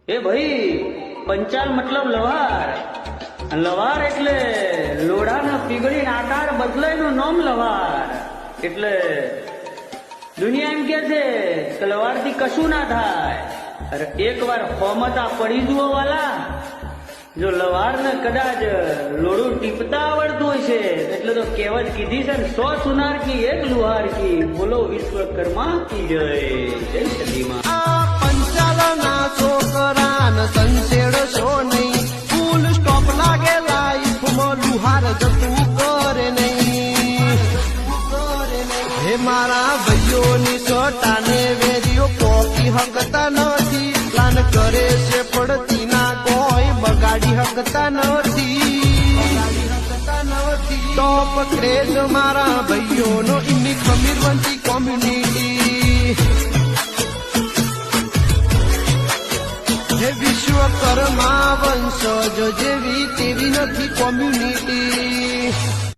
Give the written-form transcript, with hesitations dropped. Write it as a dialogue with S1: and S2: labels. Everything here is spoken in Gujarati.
S1: એ ભાઈ, પંચાલ મતલબ લવાર. લવાર એટલે લોઢાના પીગળીને આકાર બદલાયનું નામ લવાર. એટલે દુનિયા એમ કે છે કે લવારથી કશું ના થાય. અરે એકવાર હોમતા પડી જુઓ વાલા. જો લવારને કદાચ લોડું ટીપતા આવડતું હોય છે એટલે તો કહેવત કીધી છે ને, 100 સુનાર કી 1 લુહાર કી. બોલો વિશ્વકર્મા કી જય. જય સદીમાં.
S2: પંચાલના છોકરાને સંસેડશો નહીં. ફૂલ સ્ટોપ લાગે લાઈફમાં લુહાર જતું કરે નહીં. હે મારા ભાઈઓની સટાને વેરીઓ પોકી હકતા નથી. પ્લાન કરે છે પડતી ના કોઈ બગાડી હકતા નથી. તો પકડે જ મારા ભાઈઓનો ઇમની ખમીરવંતી કોમ્યુનિટી. હે વિશ્વકર્મા વંશજો જેવી તેવી નથી કોમ્યુનિટી.